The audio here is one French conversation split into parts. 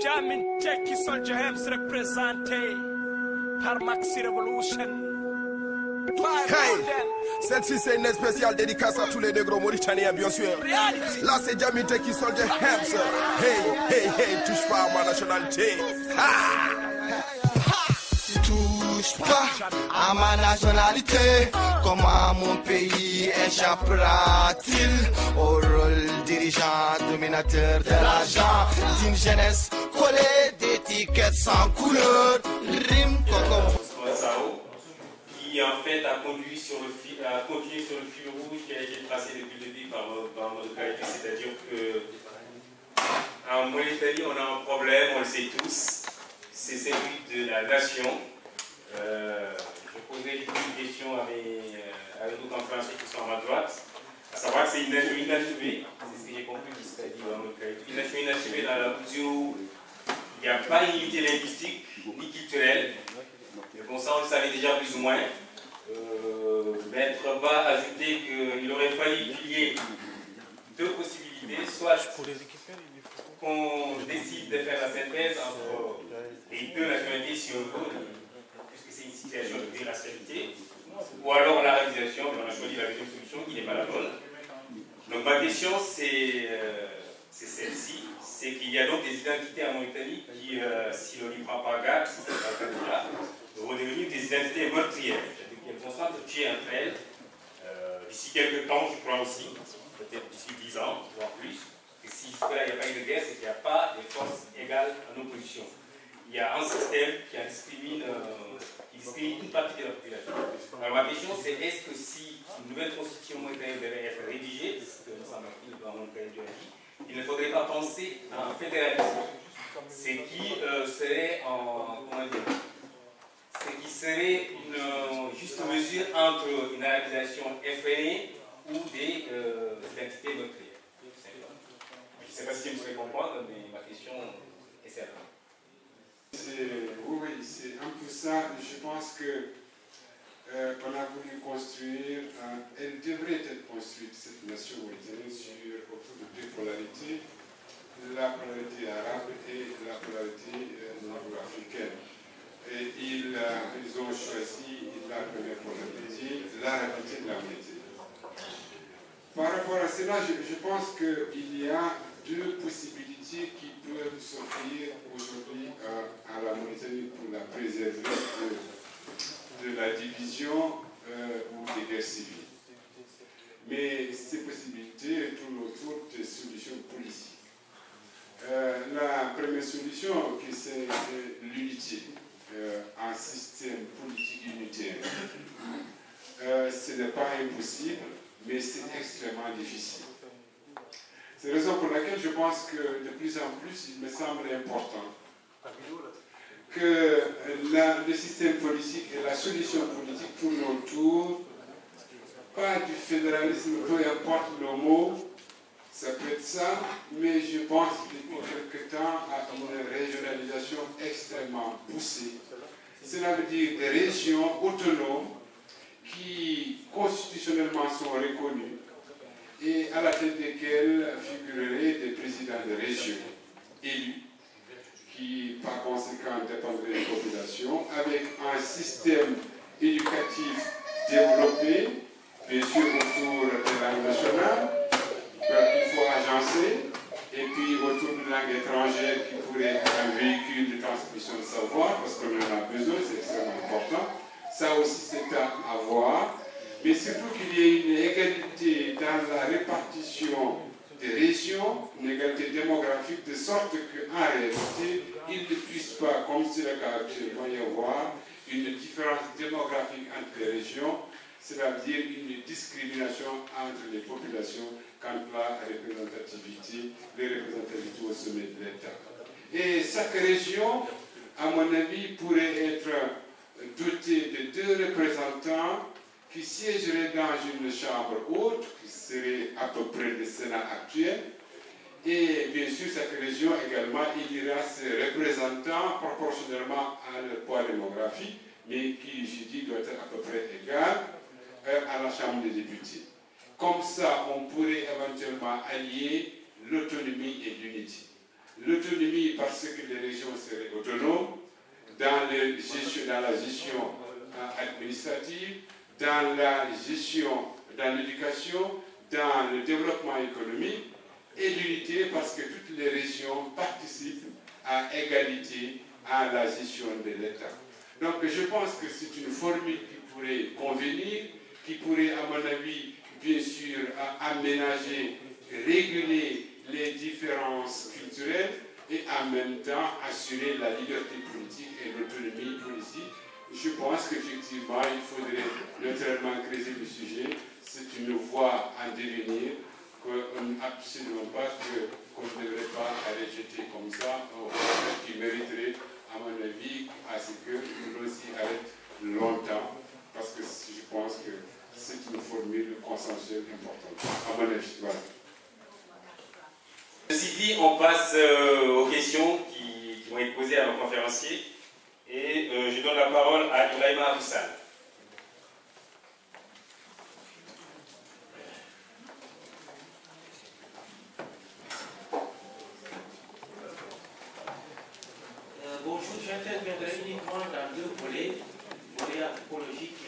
Jamin Jackie Soldier Hems représenté par Maxi Revolution. Hey, celle-ci c'est une spéciale dédicace à tous les négros mauritaniens bien sûr. Là c'est Jamin Jackie Soldier Hems. Hey, hey, hey, touche pas à ma nationalité. Touche pas à ma nationalité. Comment mon pays échappera-t-il au rôle dirigeant, dominateur de l'argent d'une jeunesse collée d'étiquettes sans couleur? Rime qui en fait a continué sur le fil rouge qui a été tracé depuis le début par notre qualité, c'est-à-dire que en Mauritanie on a un problème, on le sait tous, c'est celui de la nation. Je posais une question à nos conférenciers qui sont à ma droite, à savoir que c'est une nation inachevée, c'est ce que j'ai compris de ce qu'a dit notre qualité, une nation inachevée dans la mesure où il n'y a pas une unité linguistique ni culturelle. Bon, ça on le savait déjà plus ou moins. Maître va ajouter qu'il aurait fallu qu'il y ait deux possibilités, soit qu'on décide de faire la synthèse entre les deux nationalités si on veut, puisque c'est une situation de biracialité, ou alors la réalisation, mais on a choisi la deuxième solution qui n'est pas la bonne. Donc ma question c'est celle-ci, c'est qu'il y a donc des identités en Mauritanie qui, si l'on n'y prend pas garde, si ce n'est pas le cas déjà, vont devenir des identités meurtrières. C'est-à-dire qu'elles vont s'entretuer entre elles d'ici quelques temps, je crois aussi, peut-être d'ici 10 ans, voire plus. Et si jusque-là il n'y a pas eu de guerre, c'est qu'il n'y a pas de forces égales en opposition. Il y a un système qui discrimine une partie de la population. Alors ma question c'est, est-ce que si une nouvelle constitution mauritanienne devait être rédigée, parce que nous sommes appris dans mon pays de la vie, il ne faudrait pas penser à un fédéralisme, ce qui serait qui serait une juste mesure entre une réalisation effrénée ou des identités meurtrières. Je ne sais pas si vous pouvez comprendre, mais ma question est certaine. Oui, c'est un peu ça. Je pense que on a voulu construire, elle devrait être construite, cette nation mauritanienne, autour de deux polarités, la polarité arabe et la polarité nord-africaine. Et ils ont choisi la première polarité, l'arabité de la Mauritanie. Par rapport à cela, je pense qu'il y a deux possibilités qui peuvent s'offrir aujourd'hui à la Mauritanie pour la préserver de la division ou des guerres civiles. Mais ces possibilités tournent autour des solutions politiques. La première solution, c'est l'unité. Un système politique unitaire. Ce n'est pas impossible, mais c'est extrêmement difficile. C'est la raison pour laquelle je pense que de plus en plus, il me semble important que le système politique et la solution politique tournent autour, pas du fédéralisme, peu importe le mot, ça peut être ça, mais je pense depuis quelque temps à une régionalisation extrêmement poussée. Cela veut dire des régions autonomes qui constitutionnellement sont reconnues et à la tête desquelles figureraient des présidents de régions élus qui par conséquent dépendraient des populations avec un système éducatif développé, bien sûr autour de la langue nationale, qu'il faut agencer, et puis autour de langue étrangère qui pourrait être un véhicule de transmission de savoir, parce qu'on en a besoin, c'est extrêmement important. Ça aussi c'est à avoir, mais surtout qu'il y ait une égalité dans la répartition des régions, une égalité démographique, de sorte qu'en réalité, il ne puisse pas, comme c'est le cas actuellement, y avoir une différence démographique entre les régions. Cela veut dire une discrimination entre les populations quant à la représentativité, les représentativités au sommet de l'État. Et chaque région, à mon avis, pourrait être dotée de deux représentants qui siégeraient dans une chambre haute, qui serait à peu près le Sénat actuel. Et bien sûr, chaque région également élira ses représentants proportionnellement à leur poids démographique, mais qui, je dis, doit être à peu près égal à la Chambre des députés. Comme ça, on pourrait éventuellement allier l'autonomie et l'unité. l'autonomie parce que les régions seraient autonomes dans la gestion administrative, dans la gestion, dans l'éducation, dans le développement économique, et l'unité parce que toutes les régions participent à égalité à la gestion de l'État. Donc je pense que c'est une formule qui pourrait convenir, qui pourrait à mon avis bien sûr aménager, réguler les différences culturelles et en même temps assurer la liberté politique et l'autonomie politique. Je pense qu'effectivement il faudrait naturellement creuser le sujet. C'est une voie à devenir absolument pas qu'on ne devrait pas rejeter comme ça, qui mériterait à mon avis à ce que nous aussi arrête longtemps, parce que je pense que c'est une formule consensuelle importante, à mon avis. Voilà. Ceci dit, on passe aux questions qui vont être posées à nos conférenciers, et je donne la parole à Ibrahima Aboussal. Bonjour, j'interviendrai uniquement dans deux volets, volet anthropologique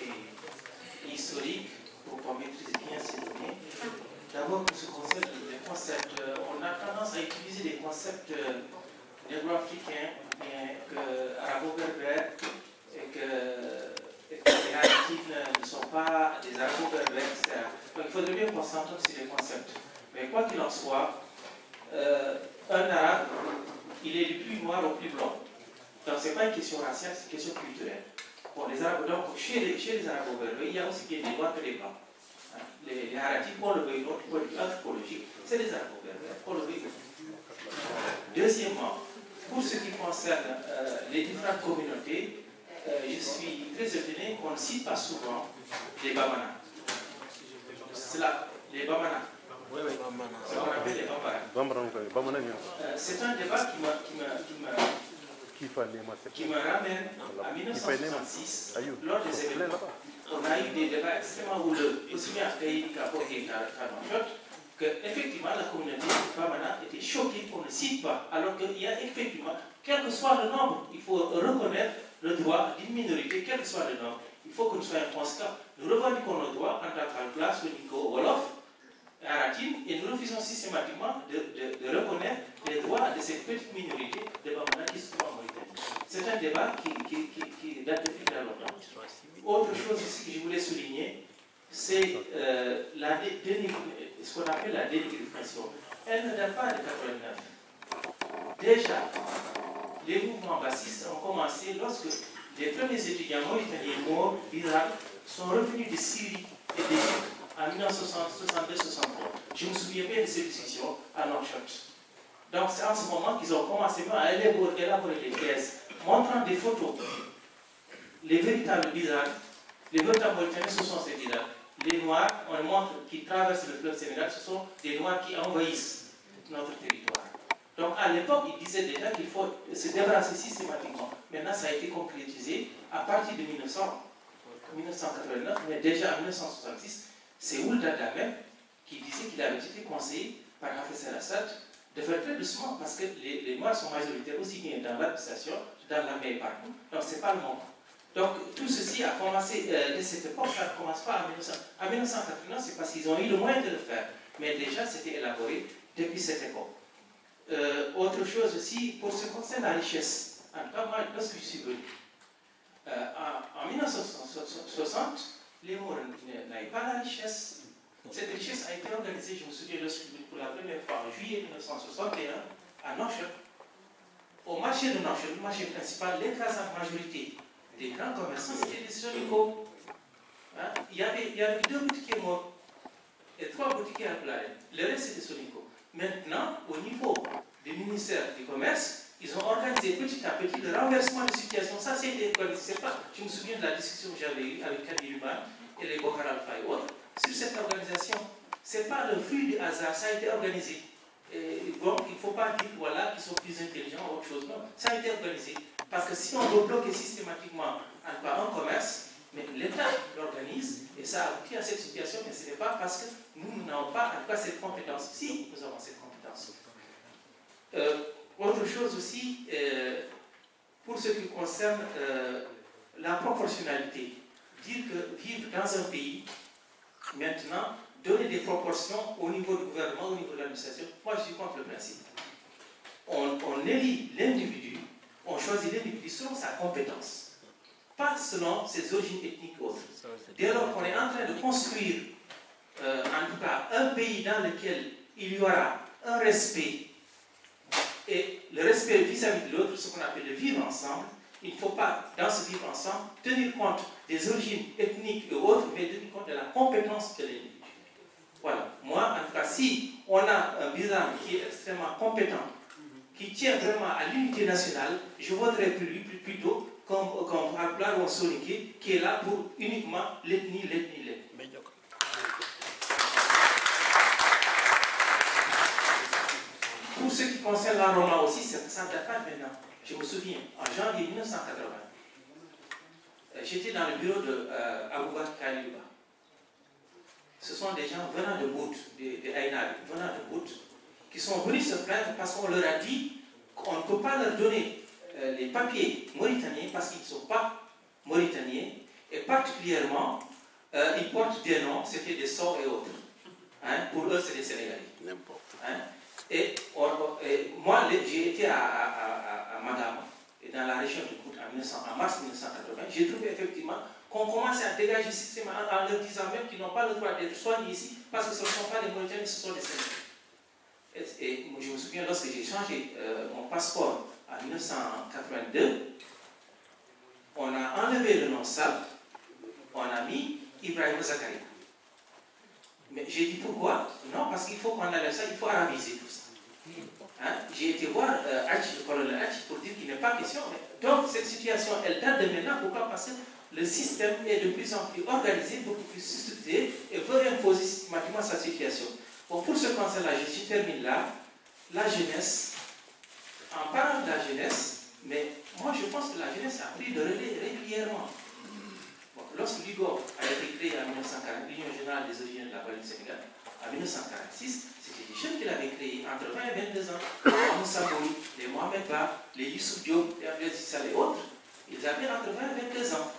et historique, pour qu'on maîtrise bien ces données. D'abord, pour ce qui concerne les concepts, on a tendance à utiliser des concepts négro-africains, arabo-berbères, et que les Haïtiens ne sont pas des arabo-berbères, etc. Donc il faudrait bien qu'on s'entende sur les concepts. Mais quoi qu'il en soit, un arabe, il est du plus noir au plus blanc. Donc ce n'est pas une question raciale, c'est une question culturelle. Bon, les Arabes, donc chez les arabo-berbères, il y a aussi bien des noirs que des blancs. Hein? Les Haratis, qu'on le veuille, notre point de vue anthropologique, c'est des arabo-berbères, qu'on le veuille. Deuxièmement, pour ce qui concerne les différentes communautés, je suis très étonné qu'on ne cite pas souvent les Bamana. Les Bamana. Oui, Bamana. C'est ce qu'on appelle les Bamana. C'est un débat qui me ramène à 1966, lors des événements. On a eu des débats extrêmement houleux, aussi bien à Pays qu'à Porté qu'à Nonchot, qu'effectivement la communauté Bamana était choquée qu'on ne cite pas, alors qu'il y a effectivement, quel que soit le nombre, il faut reconnaître le droit d'une minorité, quel que soit le nombre. Il faut que nous soyons conséquents. Nous revendiquons nos droits en tant qu'Alpla, Sonico, Wolof, Aratim, et nous refusons systématiquement de reconnaître les droits de cette petite minorité de Bamana qui se trouve en Mauritanie. C'est un débat qui date depuis très longtemps. Autre chose aussi que je voulais souligner, c'est ce qu'on appelle la dénigration. Elle ne date pas de 89. Déjà, les mouvements bassistes ont commencé lorsque les premiers étudiants mauritaniens morts d'Irak sont revenus de Syrie et d'Égypte en 1962-63. Je me souviens bien de ces discussions à Nouakchott. Donc c'est en ce moment qu'ils ont commencé à élaborer des thèses montrant des photos. Les véritables Bizarres, les véritables Mauritaniens, ce sont ces Bizarres. Les Noirs, on montre qu'ils traversent le fleuve Sénégal, ce sont des Noirs qui envahissent notre territoire. Donc à l'époque, ils disaient déjà qu'il faut se débarrasser systématiquement. Maintenant, ça a été concrétisé à partir de 1989, mais déjà en 1966, c'est Ould Daddah même qui disait qu'il avait été conseillé par Hafez el-Assad de faire très doucement parce que les Noirs sont majoritaires aussi bien dans l'administration, dans l'armée et partout. Donc ce n'est pas le moment. Donc tout ceci a commencé de cette époque, ça ne commence pas en 1989, c'est parce qu'ils ont eu le moyen de le faire. Mais déjà c'était élaboré depuis cette époque. Autre chose aussi, pour ce qui concerne la richesse, en tout cas moi, lorsque je suis venu, en 1960, les Maures n'avaient pas la richesse. Cette richesse a été organisée, je me souviens, pour la première fois en juillet 1961, à Nouakchott. Au marché de Nouakchott, le marché principal, l'écrasante majorité des grands commerçants, c'était des Sonico. Hein? Il y avait 2 boutiquiers morts et 3 boutiquiers à Plaine. Le reste, c'était Sonico. Maintenant, au niveau du ministère du Commerce, ils ont organisé petit à petit le renversement de situation. Ça, c'était organisé. Je me souviens de la discussion que j'avais eue avec Kadi Luman et les Bokar Alpha et autres sur cette organisation. Ce n'est pas le fruit du hasard, ça a été organisé. Et donc, il ne faut pas dire voilà, qu'ils sont plus intelligents ou autre chose. Non, ça a été organisé. Parce que si on veut bloquer systématiquement un commerce, mais l'État l'organise et ça aboutit à cette situation, mais ce n'est pas parce que nous n'avons pas en tout cas cette compétence. Si, nous avons cette compétence. chose aussi, pour ce qui concerne la proportionnalité. Dire que vivre dans un pays, maintenant, donner des proportions au niveau du gouvernement, au niveau de l'administration, moi je suis contre le principe. On élit l'individu, on choisit l'individu selon sa compétence, pas selon ses origines ethniques ou autres. Dès lors qu'on est en train de construire, en tout cas, un pays dans lequel il y aura un respect, et le respect vis-à-vis de l'autre, ce qu'on appelle le vivre ensemble, il ne faut pas, dans ce vivre ensemble, tenir compte des origines ethniques et autres, mais tenir compte de la compétence de l'individu. Voilà. Moi, en tout cas, si on a un bilan qui est extrêmement compétent, qui tient vraiment à l'unité nationale, je voterai plutôt comme Blagor Soninké, qui est là pour uniquement l'ethnie. Pour ce qui concerne la Roma aussi, ça ne date pas maintenant. Je me souviens, en janvier 1980, j'étais dans le bureau de Aboubakar Kaliouba. Ce sont des gens venant de Bout, des Aïnabi, venant de Bout, qui sont venus se plaindre parce qu'on leur a dit qu'on ne peut pas leur donner les papiers mauritaniens parce qu'ils ne sont pas mauritaniens, et particulièrement, ils portent des noms, c'était des Sow et autres. Hein, pour eux, c'est des Sénégalais. Hein, et moi, j'ai été à Madama, et dans la région de Bout en mars 1980, j'ai trouvé effectivement qu'on commence à dégager le système en leur disant même qu'ils n'ont pas le droit d'être soignés ici parce que ce ne sont pas des Mauritaniens, ce sont des Sénégalais. Et je me souviens, lorsque j'ai changé mon passeport en 1982, on a enlevé le nom Sal, on a mis Ibrahim Zakaria. Mais j'ai dit pourquoi? Non, parce qu'il faut qu'on enlève ça, il faut arabiser tout ça. Hein? J'ai été voir le colonel Hachi pour dire qu'il n'est pas question. Donc cette situation, elle date de maintenant. Pourquoi? Parce que le système est de plus en plus organisé, beaucoup plus structuré et veut imposer systématiquement sa situation. Bon, pour ce concerne-là, je termine là. La jeunesse, en parlant de la jeunesse, mais moi je pense que la jeunesse a pris le relais régulièrement. Bon, lorsque l'UGO a été créé en 1940, l'Union Générale des Origines de la Vallée du Sénégal, en 1946, c'était des jeunes qui l'avaient créé entre 20 et 22 ans. Les Moussa Bouri, les Mohamed Ba, les Youssouf Diop, les Abdel Sissal et autres, ils avaient entre 20 et 22 ans.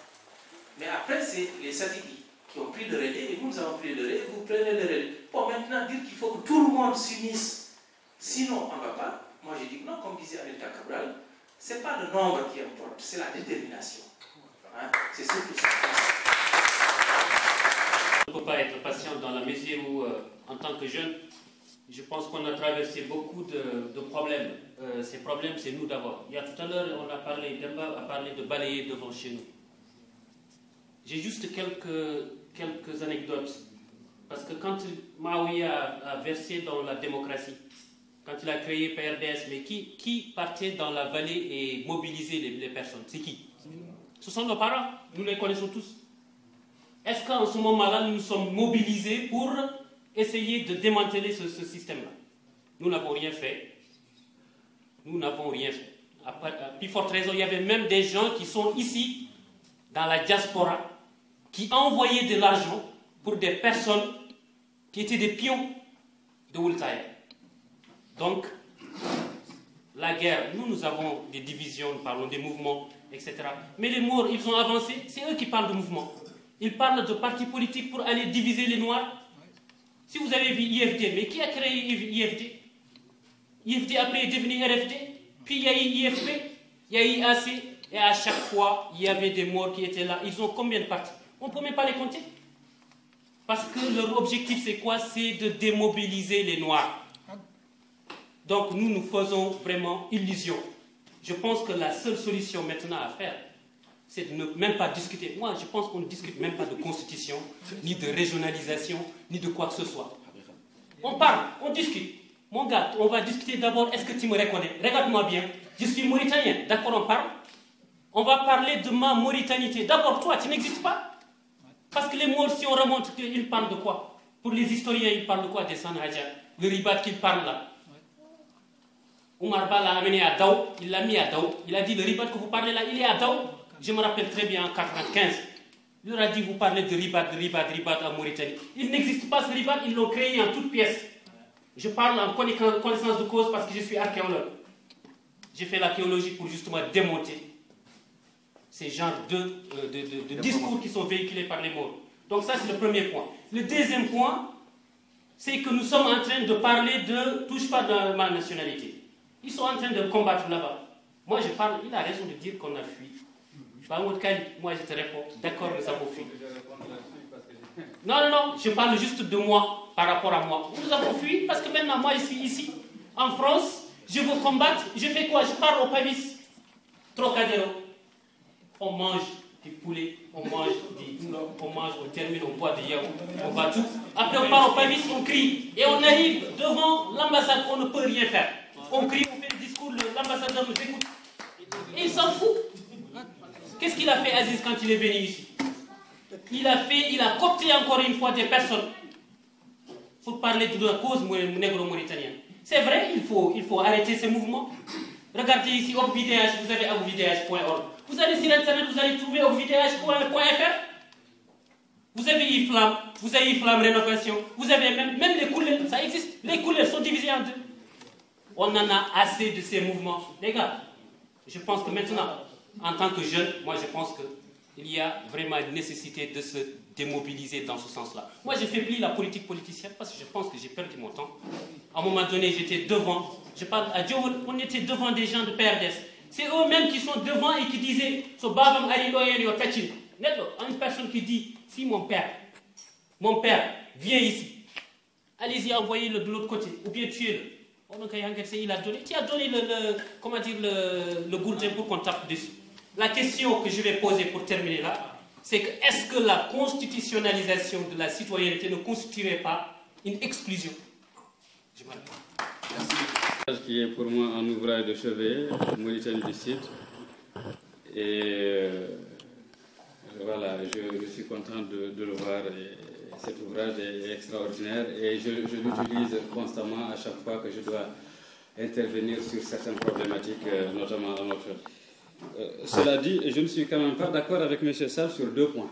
Mais après, c'est les Sadiki qui ont pris le relais, et nous avons pris le relais, et vous prenez le relais. Pour maintenant dire qu'il faut que tout le monde s'unisse, sinon on ne va pas. Moi je dis que non, comme disait Anelka Cabral, ce n'est pas le nombre qui importe, c'est la détermination. Hein? C'est surtout ça. On ne peut pas être patient dans la mesure où, en tant que jeune, je pense qu'on a traversé beaucoup de problèmes. Ces problèmes, c'est nous d'abord. Il y a tout à l'heure, Demba a parlé de balayer devant chez nous. J'ai juste quelques anecdotes. Parce que quand Maouia a versé dans la démocratie, quand il a créé PRDS, mais qui partait dans la vallée et mobilisait les personnes? C'est qui? Ce sont nos parents, nous les connaissons tous. Est-ce qu'en ce moment-là, nous nous sommes mobilisés pour essayer de démanteler ce système-là? Nous n'avons rien fait. Nous n'avons rien fait. À plus forte raison, il y avait même des gens qui sont ici, dans la diaspora, qui envoyaient de l'argent pour des personnes qui étaient des pions de Wultaï. Donc, la guerre, nous avons des divisions, nous parlons des mouvements, etc. Mais les Maures, ils ont avancé, c'est eux qui parlent de mouvements. Ils parlent de partis politiques pour aller diviser les Noirs. Si vous avez vu IFD, mais qui a créé IFD? IFD après est devenu RFD, puis il y a eu IFP, il y a eu AC, et à chaque fois, il y avait des Maures qui étaient là. Ils ont combien de partis? On ne peut même pas les compter. Parce que leur objectif, c'est quoi? C'est de démobiliser les Noirs. Donc nous, nous faisons vraiment illusion. Je pense que la seule solution maintenant à faire, c'est de ne même pas discuter. Moi, je pense qu'on ne discute même pas de constitution, ni de régionalisation, ni de quoi que ce soit. On parle, on discute. Mon gars, on va discuter d'abord, est-ce que tu me reconnais? Regarde-moi bien, je suis mauritanien, d'accord, on parle? On va parler de ma mauritanité. D'abord, toi, tu n'existes pas? Parce que les Maures, si on remonte, ils parlent de quoi? Pour les historiens, ils parlent de quoi? Des Sanhaja, le ribat qu'ils parlent là. Oumar Ba l'a amené à Daou, il l'a mis à Daou. Il a dit, le ribat que vous parlez là, il est à Daou. Je me rappelle très bien en 1995. Il leur a dit, vous parlez de ribat en Mauritanie. Il n'existe pas ce ribat, ils l'ont créé en toutes pièces. Je parle en connaissance de cause parce que je suis archéologue. J'ai fait l'archéologie pour justement démonter ces genres de discours qui sont véhiculés par les Maures. Donc ça, c'est le premier point. Le deuxième point, c'est que nous sommes en train de parler de « touche pas dans ma nationalité ». Ils sont en train de combattre là-bas. Moi, je parle, il a raison de dire qu'on a fui. Moi, je te réponds, d'accord, nous avons fui. Non, je parle juste de moi, par rapport à moi. Nous avons fui parce que maintenant, moi, je suis ici, en France, je veux combattre, je fais quoi? Je pars au Pavis, Trocadéro. On mange du poulet, on termine, on boit des yaourts, on va tout. Après, on part au Pavis, on crie. Et on arrive devant l'ambassade, on ne peut rien faire. On crie, on fait le discours, l'ambassadeur nous écoute. Et il s'en fout. Qu'est-ce qu'il a fait, Aziz, quand il est venu ici? Il a coopté encore une fois des personnes pour parler de la cause négro-mauritanienne. C'est vrai, il faut arrêter ces mouvements. Regardez ici, OBVDH, vous avez obvdh.org. Vous allez sur Internet, vous allez trouver obvdh.fr. Vous avez IFLAM, vous avez IFLAM Rénovation, vous avez même les couleurs, ça existe. Les couleurs sont divisées en deux. On en a assez de ces mouvements. Les gars, je pense que maintenant, en tant que jeune, moi je pense qu'il y a vraiment une nécessité de se démobiliser dans ce sens-là. Moi je ne fais plus la politique politicienne parce que je pense que j'ai perdu mon temps. À un moment donné, j'étais devant, je parle à Djawol, on était devant des gens de PRDS. C'est eux-mêmes qui sont devant et qui disaient « So babam ari loyen yo tachin ». Une personne qui dit « Si mon père vient ici, allez-y envoyez-le de l'autre côté ou bien tuez-le ». Il a donné, tu as donné le gourdin pour qu'on tape dessus. La question que je vais poser pour terminer là, c'est que est-ce que la constitutionnalisation de la citoyenneté ne constituerait pas une exclusion? Je m'arrête. Merci. Qui est pour moi un ouvrage de chevet, Mauritanie du Sud. Et voilà, je suis content de le voir. Et cet ouvrage est extraordinaire et je l'utilise constamment à chaque fois que je dois intervenir sur certaines problématiques, notamment dans notre... Cela dit, je ne suis quand même pas d'accord avec M. Sall sur deux points.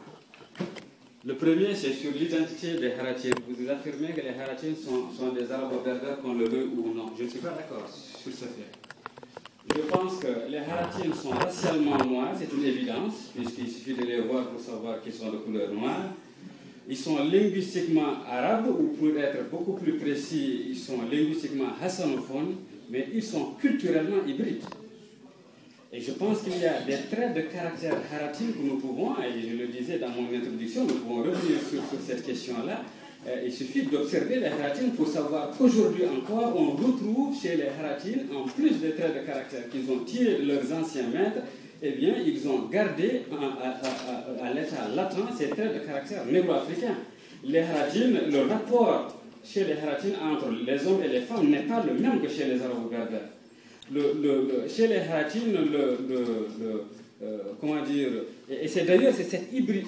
Le premier, c'est sur l'identité des Haratiens. Vous affirmez que les Haratiens sont des Arabo-Berbères, qu'on le veut ou non. Je ne suis pas d'accord sur ce fait. Je pense que les Haratiens sont racialement noirs, c'est une évidence, puisqu'il suffit de les voir pour savoir qu'ils sont de couleur noire. Ils sont linguistiquement arabes, ou pour être beaucoup plus précis, ils sont linguistiquement hassanophones, mais ils sont culturellement hybrides. Et je pense qu'il y a des traits de caractère haratien que nous pouvons, et je le disais dans mon introduction, nous pouvons revenir sur cette question-là. Il suffit d'observer les Haratiens pour savoir qu'aujourd'hui encore, on retrouve chez les Haratiens, en plus des traits de caractère qu'ils ont tirés de leurs anciens maîtres, eh bien, ils ont gardé à l'état latent ces traits de caractère négro-africains. Les Haratiens, le rapport chez les Haratiens entre les hommes et les femmes n'est pas le même que chez les Arabo-Berbères. Chez les Haratiens, comment dire, et c'est d'ailleurs cette hybride,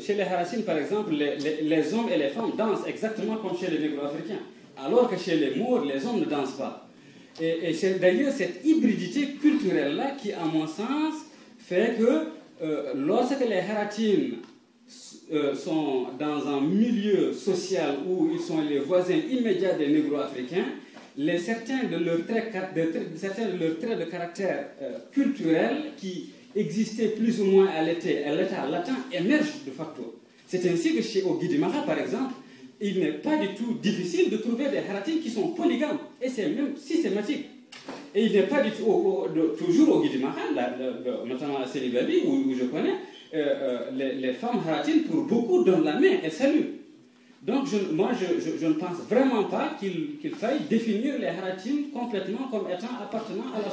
chez les Haratiens par exemple, les hommes et les femmes dansent exactement comme chez les négro-africains, alors que chez les Maures, les hommes ne dansent pas. Et c'est d'ailleurs cette hybridité culturelle-là qui, à mon sens, fait que lorsque les Haratiens sont dans un milieu social où ils sont les voisins immédiats des négro-africains, certains de leurs traits de caractère culturel qui existaient plus ou moins à l'état latent émergent de facto. C'est ainsi que chez Ogidimara, par exemple, il n'est pas du tout difficile de trouver des Haratiens qui sont polygames, et c'est même systématique. Et il n'est pas du tout, toujours au Guidimara, notamment à Sénégali, où je connais, les femmes Haratiennes, pour beaucoup, donnent la main et saluent. Donc, moi, je ne pense vraiment pas qu'il faille définir les Haratiennes complètement comme étant appartenant à la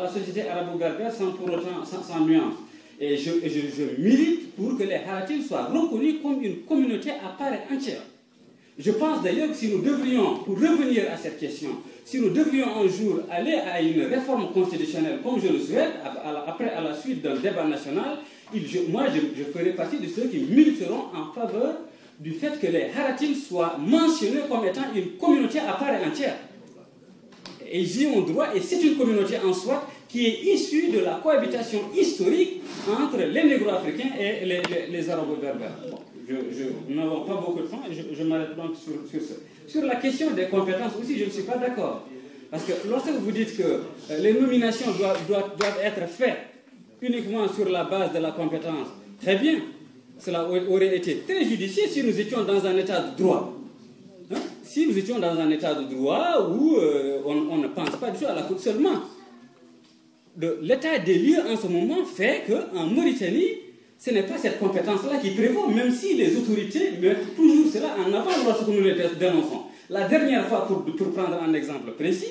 société arabo-berbère sans pour autant, sans nuance. Et je milite pour que les Haratiennes soient reconnus comme une communauté à part entière. Je pense d'ailleurs que si nous devrions, pour revenir à cette question, si nous devrions un jour aller à une réforme constitutionnelle comme je le souhaite, à la suite d'un débat national, moi je ferai partie de ceux qui militeront en faveur du fait que les Haratiennes soient mentionnés comme étant une communauté à part entière. Et ils y ont droit, et c'est une communauté en soi qui est issue de la cohabitation historique entre les négro-africains et les arabo-berbères. Bon, nous n'avons pas beaucoup de temps et je m'arrête donc sur ça. Sur la question des compétences aussi, je ne suis pas d'accord. Parce que lorsque vous dites que les nominations doivent être faites uniquement sur la base de la compétence, très bien, cela aurait été très judicieux si nous étions dans un état de droit. Hein? Si nous étions dans un état de droit où on ne pense pas du tout à la Cour seulement. L'état des lieux en ce moment fait qu'en Mauritanie, ce n'est pas cette compétence-là qui prévaut, même si les autorités mettent toujours cela en avant lorsque nous les dénonçons. La dernière fois, pour prendre un exemple précis,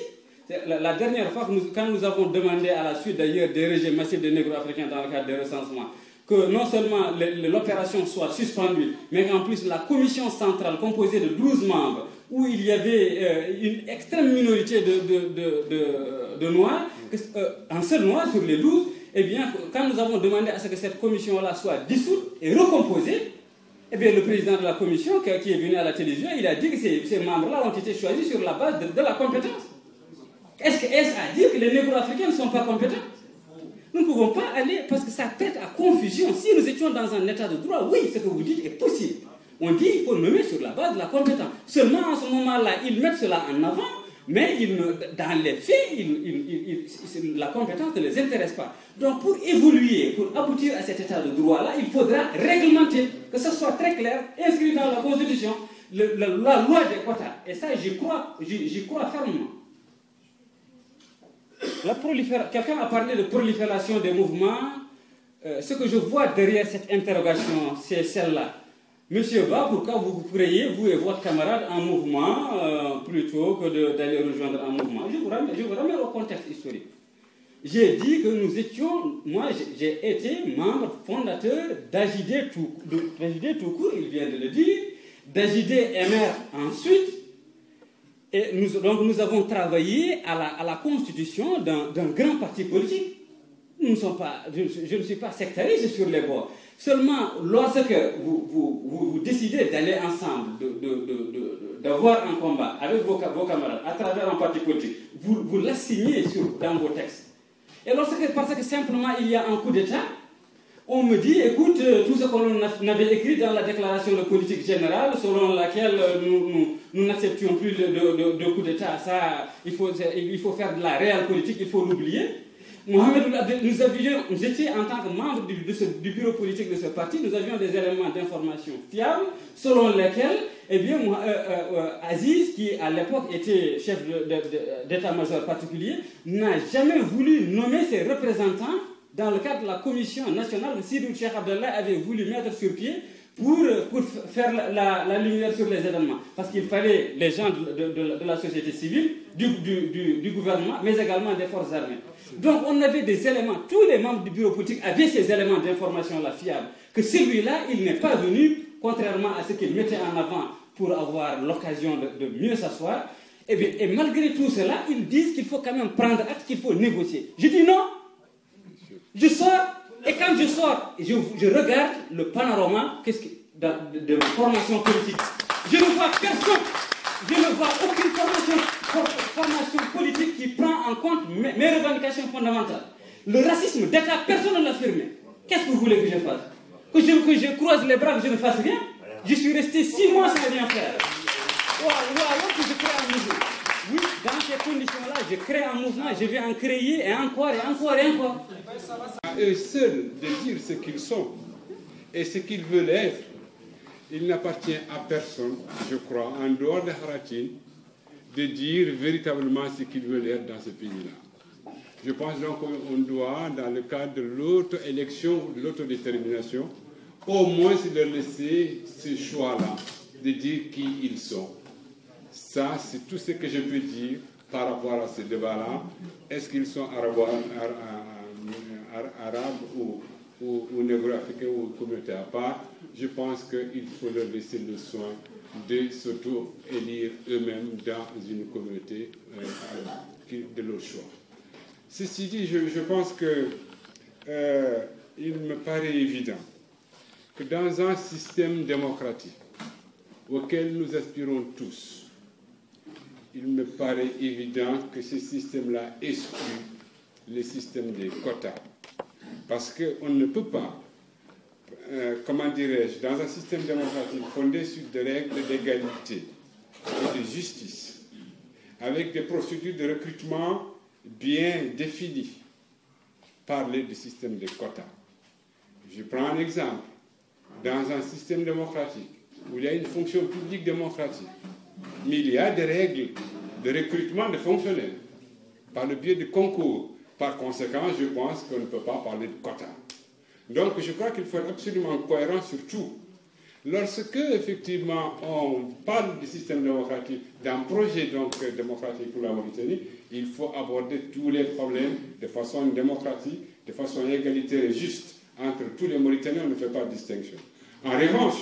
la dernière fois, quand nous avons demandé à la suite d'ailleurs des rejets massifs des négro-africains dans le cadre des recensements, que non seulement l'opération soit suspendue, mais qu'en plus la commission centrale composée de 12 membres, où il y avait une extrême minorité de Noirs, un seul Noir sur les 12, eh bien, quand nous avons demandé à ce que cette commission-là soit dissoute et recomposée, eh bien, le président de la commission, qui est venu à la télévision, il a dit que ces membres-là ont été choisis sur la base de la compétence. Est-ce à dire que les négro-africains ne sont pas compétents? Nous ne pouvons pas aller, parce que ça prête à confusion. Si nous étions dans un état de droit, oui, ce que vous dites est possible. On dit qu'il faut nommer sur la base de la compétence. Seulement, en ce moment-là, ils mettent cela en avant, mais dans les faits, la compétence ne les intéresse pas. Donc, pour évoluer, pour aboutir à cet état de droit-là, il faudra réglementer, que ce soit très clair, inscrit dans la Constitution, la loi des quotas. Et ça, j'y crois fermement. Quelqu'un a parlé de prolifération des mouvements. Ce que je vois derrière cette interrogation, c'est celle-là. Monsieur Ba, pourquoi vous créez, vous et votre camarade, un mouvement plutôt que d'aller rejoindre un mouvement? Je vous ramène au contexte historique. J'ai dit que nous étions, moi j'ai été membre fondateur d'AJD tout court, il vient de le dire, d'AJD MR ensuite, et nous avons travaillé à la constitution d'un grand parti politique. Je ne suis pas sectariste sur les bords. Seulement, lorsque vous décidez d'aller ensemble, d'avoir un combat avec vos camarades à travers un parti politique, vous l'assignez dans vos textes. Et parce que simplement il y a un coup d'État, on me dit, écoute, tout ce qu'on avait écrit dans la déclaration de politique générale, selon laquelle nous n'acceptions plus de coup d'État, ça, il faut faire de la réelle politique, il faut l'oublier. Mohamed, nous étions en tant que membres du bureau politique de ce parti, nous avions des éléments d'information fiables, selon lesquels, eh bien, Aziz, qui à l'époque était chef d'état-major particulier, n'a jamais voulu nommer ses représentants dans le cadre de la commission nationale que Sidou Cheikh Abdallah avait voulu mettre sur pied pour faire la lumière sur les événements. Parce qu'il fallait les gens de la société civile, du gouvernement, mais également des forces armées. Donc on avait des éléments, tous les membres du bureau politique avaient ces éléments d'information-là fiables, que celui-là, il n'est pas venu, contrairement à ce qu'il mettait en avant pour avoir l'occasion de mieux s'asseoir. Et malgré tout cela, ils disent qu'il faut quand même prendre acte, qu'il faut négocier. Je dis non. Je sors, et quand je sors, je regarde le panorama de ma formation politique. Je ne vois personne, je ne vois aucune formation politique qui prend en compte mes revendications fondamentales. Le racisme d'État, personne ne l'a affirmé. Qu'est-ce que vous voulez que je fasse? Que je croise les bras, que je ne fasse rien? Je suis resté 6 mois sans rien faire. Ou alors que je crée un mouvement. Oui, dans ces conditions-là, je crée un mouvement, je vais en créer et encore et encore et encore. À eux seuls de dire ce qu'ils sont et ce qu'ils veulent être. Il n'appartient à personne, je crois, en dehors de Haratin, de dire véritablement ce qu'ils veulent être dans ce pays-là. Je pense donc qu'on doit, dans le cadre de l'auto-élection ou de l'autodétermination, au moins leur laisser ce choix-là, de dire qui ils sont. Ça, c'est tout ce que je peux dire par rapport à ce débat-là. Est-ce qu'ils sont arabes ou négro-africains ou communauté à part? Je pense qu'il faut leur laisser le soin de s'auto-élire eux-mêmes dans une communauté de leur choix. Ceci dit, je pense que il me paraît évident que dans un système démocratique auquel nous aspirons tous, il me paraît évident que ce système-là exclut le système des quotas. Parce qu'on ne peut pas, comment dirais-je, dans un système démocratique fondé sur des règles d'égalité et de justice, avec des procédures de recrutement bien définies. Parler du système des quotas. Je prends un exemple. Dans un système démocratique, où il y a une fonction publique démocratique, mais il y a des règles de recrutement de fonctionnaires par le biais de concours. Par conséquent, je pense qu'on ne peut pas parler de quotas. Donc, je crois qu'il faut être absolument cohérent sur tout. Lorsque, effectivement, on parle du système démocratique, d'un projet démocratique pour la Mauritanie, il faut aborder tous les problèmes de façon démocratique, de façon égalitaire et juste. Entre tous les Mauritaniens, on ne fait pas de distinction. En revanche,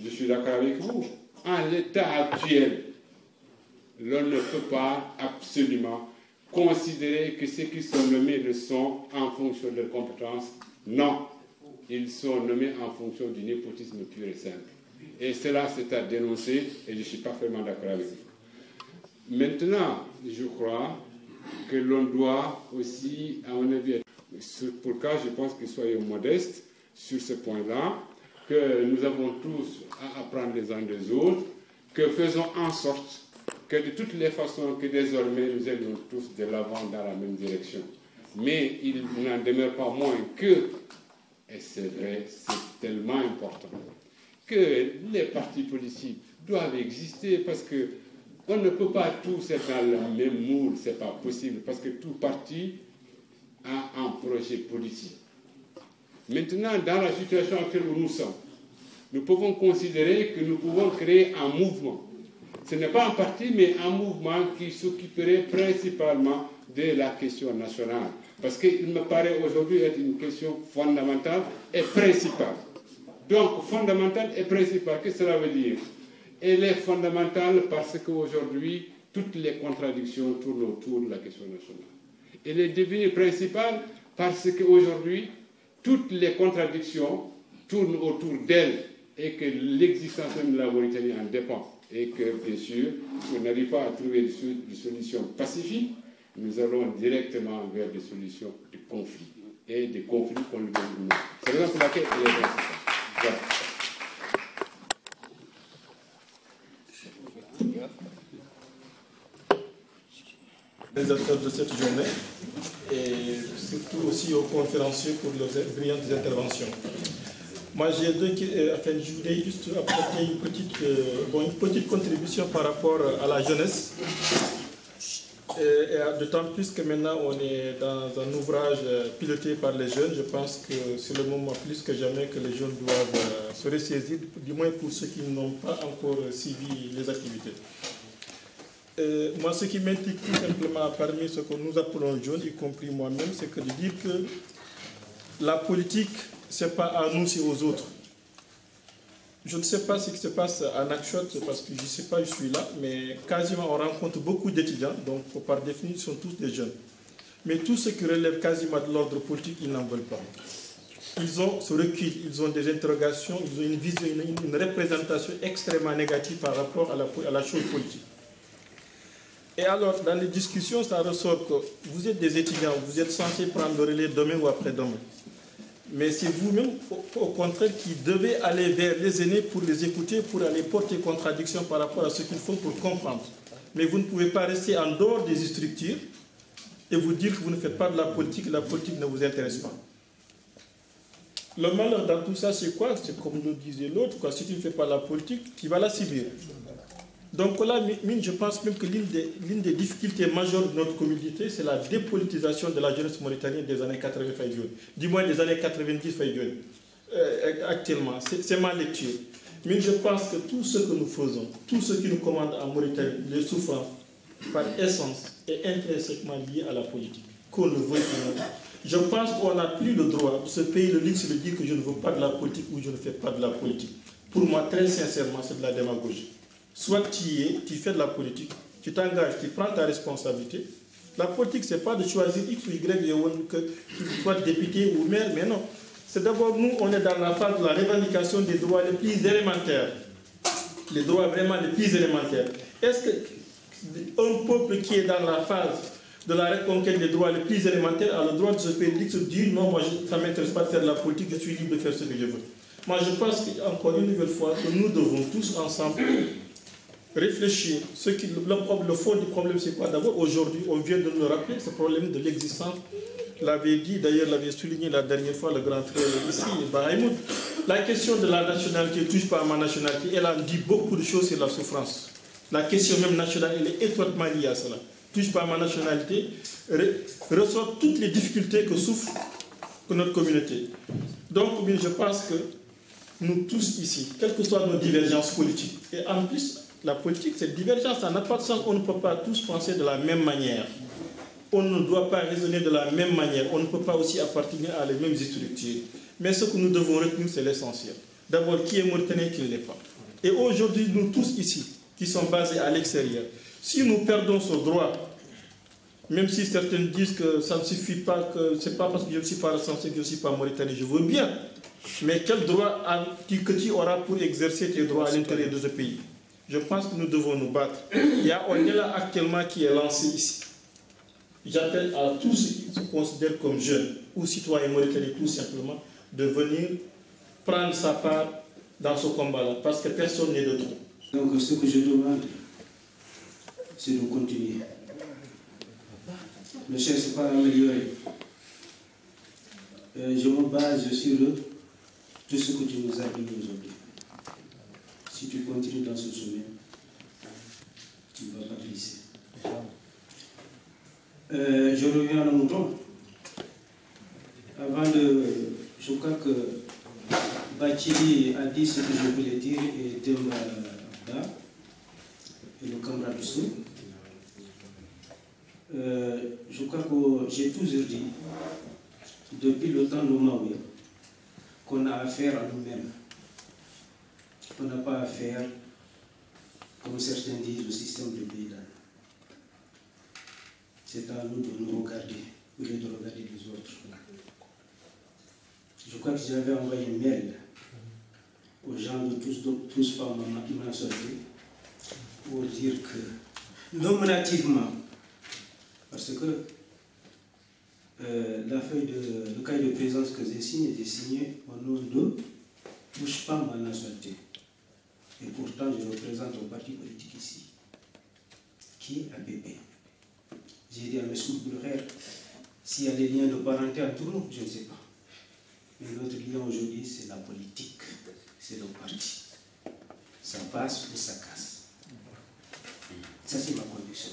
je suis d'accord avec vous, en l'état actuel, l'on ne peut pas absolument considérer que ceux qui sont nommés le sont en fonction de leurs compétences. Non, ils sont nommés en fonction du népotisme pur et simple. Et cela, c'est à dénoncer, et je ne suis pas vraiment d'accord avec vous. Maintenant, je crois que l'on doit aussi, à mon avis, pour le cas, je pense que soyez modestes sur ce point-là, que nous avons tous à apprendre les uns des autres, que faisons en sorte que de toutes les façons que désormais nous allons tous de l'avant dans la même direction. Mais il n'en demeure pas moins que, et c'est vrai, c'est tellement important, que les partis politiques doivent exister parce que on ne peut pas tous être dans le même moule, c'est pas possible, parce que tout parti a un projet politique. Maintenant, dans la situation actuelle où nous sommes, nous pouvons considérer que nous pouvons créer un mouvement. Ce n'est pas un parti, mais un mouvement qui s'occuperait principalement de la question nationale. Parce qu'il me paraît aujourd'hui être une question fondamentale et principale. Donc, fondamentale et principale, qu'est-ce que cela veut dire? Elle est fondamentale parce qu'aujourd'hui, toutes les contradictions tournent autour de la question nationale. Elle est devenue principale parce qu'aujourd'hui, toutes les contradictions tournent autour d'elle et que l'existence de la Mauritanie en dépend. Et que, bien sûr, si on n'arrive pas à trouver des solutions pacifiques, nous allons directement vers des solutions de conflits. Et des conflits qu'on lui donne. C'est la raison pour laquelle elle est principale. Voilà. Les acteurs de cette journée et surtout aussi aux conférenciers pour leurs brillantes interventions. Moi, j'ai je voulais juste apporter une petite contribution par rapport à la jeunesse. Et d'autant plus que maintenant, on est dans un ouvrage piloté par les jeunes. Je pense que c'est le moment plus que jamais que les jeunes doivent se ressaisir, du moins pour ceux qui n'ont pas encore suivi les activités. Moi, ce qui m'intrigue tout simplement parmi ce que nous appelons jeunes, y compris moi-même, c'est que de dire que la politique, ce n'est pas à nous, c'est aux autres. Je ne sais pas ce qui se passe à Nouakchott, parce que je ne sais pas, je suis là, mais quasiment on rencontre beaucoup d'étudiants, donc par définition, ils sont tous des jeunes. Mais tout ce qui relève quasiment de l'ordre politique, ils n'en veulent pas. Ils ont ce recul, ils ont des interrogations, ils ont une vision, une représentation extrêmement négative par rapport à la chose politique. Et alors, dans les discussions, ça ressort que vous êtes des étudiants, vous êtes censés prendre le relais demain ou après-demain. Mais c'est vous-même, au contraire, qui devez aller vers les aînés pour les écouter, pour aller porter contradiction par rapport à ce qu'ils font pour comprendre. Mais vous ne pouvez pas rester en dehors des structures et vous dire que vous ne faites pas de la politique ne vous intéresse pas. Le malheur dans tout ça, c'est quoi? C'est comme le disait l'autre, si tu ne fais pas la politique, tu vas la subir. Donc là, je pense même que l'une des difficultés majeures de notre communauté, c'est la dépolitisation de la jeunesse mauritanienne des années 80 Faïdioune. Du moins des années 90 Faïdioune. Actuellement, c'est ma lecture. Mais je pense que tout ce que nous faisons, tout ce qui nous commande en Mauritanie, les souffrances, par essence, est intrinsèquement lié à la politique. Qu'on le veuille ou non. Je pense qu'on n'a plus le droit de se payer le luxe de dire que je ne veux pas de la politique ou je ne fais pas de la politique. Pour moi, très sincèrement, c'est de la démagogie. Soit tu fais de la politique, tu t'engages, tu prends ta responsabilité. La politique, ce n'est pas de choisir X ou Y, que tu sois député ou maire, mais non. C'est d'abord, nous, on est dans la phase de la revendication des droits les plus élémentaires. Les droits vraiment les plus élémentaires. Est-ce qu'un peuple qui est dans la phase de la reconquête des droits les plus élémentaires a le droit de se payer de dire non, moi, ça ne m'intéresse pas de faire de la politique, je suis libre de faire ce que je veux. Moi, je pense qu'encore une nouvelle fois, que nous devons tous ensemble réfléchir. Le fond du problème, c'est quoi? D'abord, aujourd'hui, on vient de nous rappeler ce problème de l'existence. L'avait dit, d'ailleurs, l'avait souligné la dernière fois le grand frère ici, Bahimoud. La question de la nationalité ne touche pas à ma nationalité. Elle a dit beaucoup de choses sur la souffrance. La question même nationale, elle est étroitement liée à cela. Touche pas à ma nationalité, ressort toutes les difficultés que souffre notre communauté. Donc, je pense que nous tous ici, quelles que soient nos divergences politiques, et en plus, la politique, cette divergence, ça n'a pas de sens. On ne peut pas tous penser de la même manière. On ne doit pas raisonner de la même manière. On ne peut pas aussi appartenir à les mêmes structures. Mais ce que nous devons retenir, c'est l'essentiel. D'abord, qui est mauritanien, qui ne l'est pas. Et aujourd'hui, nous tous ici, qui sommes basés à l'extérieur, si nous perdons ce droit, même si certains disent que ça ne suffit pas, que ce n'est pas parce que je ne suis pas recensé que je ne suis pas mauritanien, je veux bien. Mais quel droit que tu auras pour exercer tes droits à l'intérieur de ce pays? Je pense que nous devons nous battre. Il y a un élan actuellement qui est lancé ici. J'appelle à tous ceux qui se considèrent comme jeunes ou citoyens mauritaniens tout simplement de venir prendre sa part dans ce combat-là, parce que personne n'est de trop. Donc ce que je demande, c'est de continuer. Ne cherche pas à améliorer. Je me base sur tout ce que tu nous as dit aujourd'hui. Si tu continues dans ce chemin, tu ne vas pas te glisser. Je reviens à nos moutons. Je crois que Bachili a dit ce que je voulais dire et Demba et le camarade Sou. Je crois que j'ai toujours dit, depuis le temps de Maouya, qu'on a affaire à nous-mêmes. On n'a pas affaire, comme certains disent, au système de Bédan. C'est à nous de nous regarder, au lieu de regarder les autres. Je crois que j'avais envoyé un mail aux gens de tous par ma sortie pour dire que, nominativement, parce que le cahier de présence que j'ai signé au nom de touche pas ma nationalité. Et pourtant, je représente un parti politique ici, qui est APP. J'ai dit à M. Boulher, s'il y a des liens de parenté entre nous, je ne sais pas. Mais notre lien aujourd'hui, c'est la politique, c'est le parti. Ça passe ou ça casse. Ça, c'est ma conviction.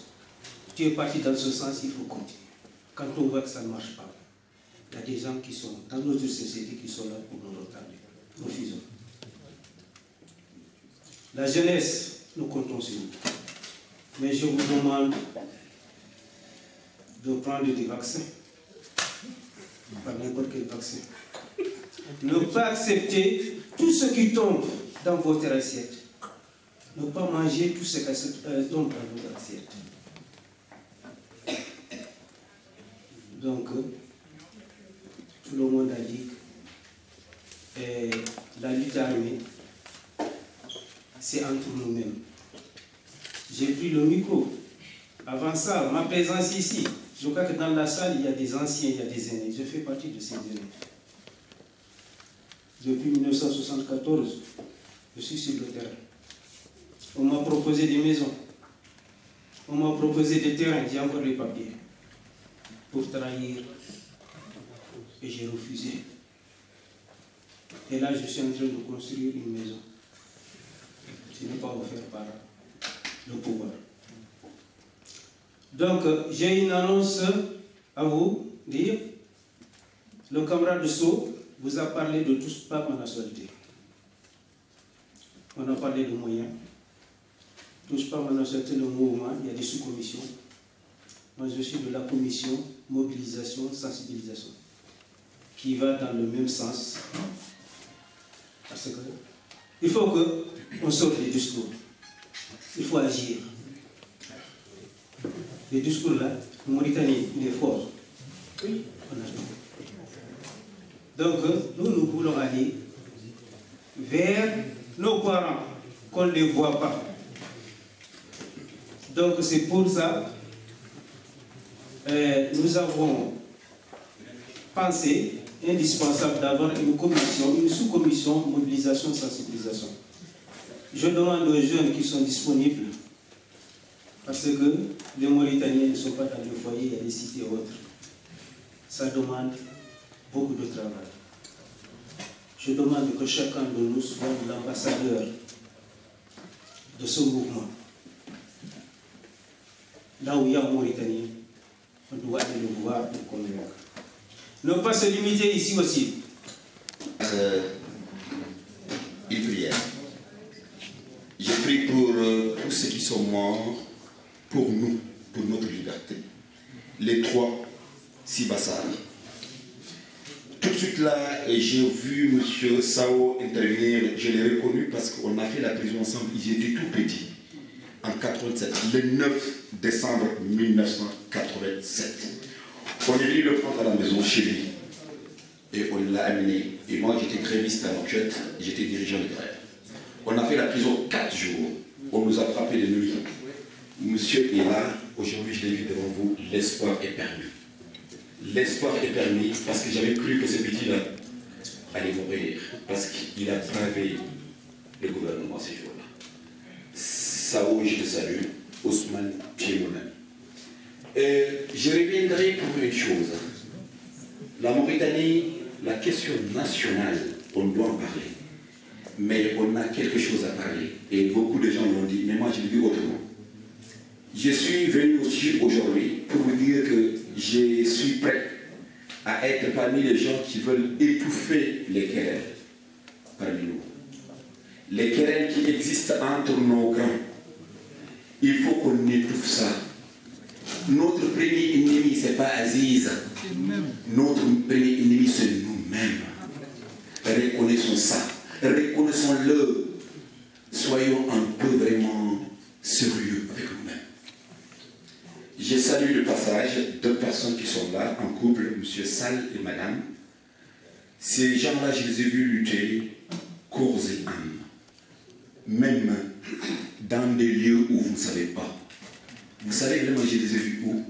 Tu es parti dans ce sens, il faut continuer. Quand on voit que ça ne marche pas, il y a des gens qui sont dans notre société qui sont là pour nous retarder. Refusons. La jeunesse, nous comptons sur vous. Mais je vous demande de prendre des vaccins. Pas n'importe quel vaccin. Ne pas accepter tout ce qui tombe dans votre assiette. Ne pas manger tout ce qui tombe dans votre assiette. Donc, tout le monde a dit que la lutte armée, c'est entre nous-mêmes. J'ai pris le micro. Avant ça, ma présence ici, je crois que dans la salle, il y a des anciens, il y a des aînés. Je fais partie de ces aînés. Depuis 1974, je suis sur le terrain. On m'a proposé des maisons. On m'a proposé des terrains, j'ai encore les papiers. Pour trahir. Et j'ai refusé. Et là, je suis en train de construire une maison. Ce n'est pas offert par le pouvoir. Donc, j'ai une annonce à vous dire. Le camarade Sceaux vous a parlé de tous pas ma nationalité. On a parlé de moyens. Touche pas ma nationalité, le mouvement, il y a des sous-commissions. Moi, je suis de la commission mobilisation, sensibilisation, qui va dans le même sens. Parce que il faut qu'on sorte des discours. Il faut agir. Les discours là, le Mauritanie, il est fort. Oui, on a tout. Donc, nous voulons aller vers nos parents, qu'on ne les voit pas. Donc, c'est pour ça nous avons pensé indispensable d'avoir une commission, une sous-commission mobilisation-sensibilisation. Je demande aux jeunes qui sont disponibles, parce que les Mauritaniens ne sont pas dans le foyer, il y a des cités autres. Ça demande beaucoup de travail. Je demande que chacun de nous soit l'ambassadeur de ce mouvement. Là où il y a un Mauritanien, on doit aller le voir pour convaincre. Ne pas se limiter ici aussi. Une prière. Je prie pour tous ceux qui sont morts, pour nous, pour notre liberté. Les trois Sibassar. Tout de suite là, j'ai vu M. Sao intervenir, je l'ai reconnu parce qu'on a fait la prison ensemble, ils étaient tout petits, en 87, le 9 décembre 1987. On est venu le prendre à la maison chez lui, et on l'a amené. Et moi j'étais gréviste à Moquette, j'étais dirigeant de grève. On a fait la prison 4 jours, on nous a frappé de nuit. Monsieur est là, aujourd'hui je l'ai vu devant vous, l'espoir est permis. L'espoir est permis parce que j'avais cru que ce petit-là allait mourir, parce qu'il a bravé le gouvernement ces jours-là. Sao, je te salue, Ousmane, tu es mon ami. Je reviendrai pour une chose. La Mauritanie, la question nationale, on doit en parler. Mais on a quelque chose à parler. Et beaucoup de gens l'ont dit, mais moi je le dis autrement. Je suis venu aussi aujourd'hui pour vous dire que je suis prêt à être parmi les gens qui veulent étouffer les querelles parmi nous. Les querelles qui existent entre nos grands. Il faut qu'on étouffe ça. Notre premier ennemi, ce n'est pas Aziz. Notre premier ennemi, c'est nous-mêmes. Reconnaissons ça. Reconnaissons-le. Soyons un peu vraiment sérieux avec nous-mêmes. Je salue de passage deux personnes qui sont là, en couple, M. Sall et Madame. Ces gens-là, je les ai vus lutter corps et âme. Même dans des lieux où vous ne savez pas. Vous savez vraiment, je les ai vus où?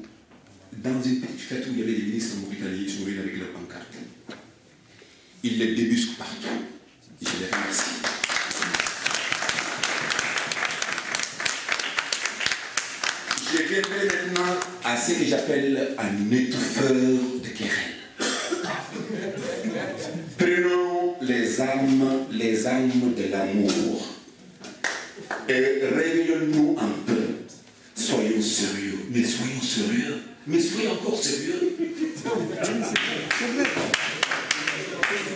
Dans une petite fête où il y avait des ministres mauritaniens qui sont venus avec leur pancarte. Ils les débusquent partout. Je les remercie. Je viendrai maintenant à ce que j'appelle un étouffeur de querelles. Prenons les armes de l'amour et réveillons-nous un peu. Soyons sérieux, mais soyons sérieux, mais soyons encore sérieux.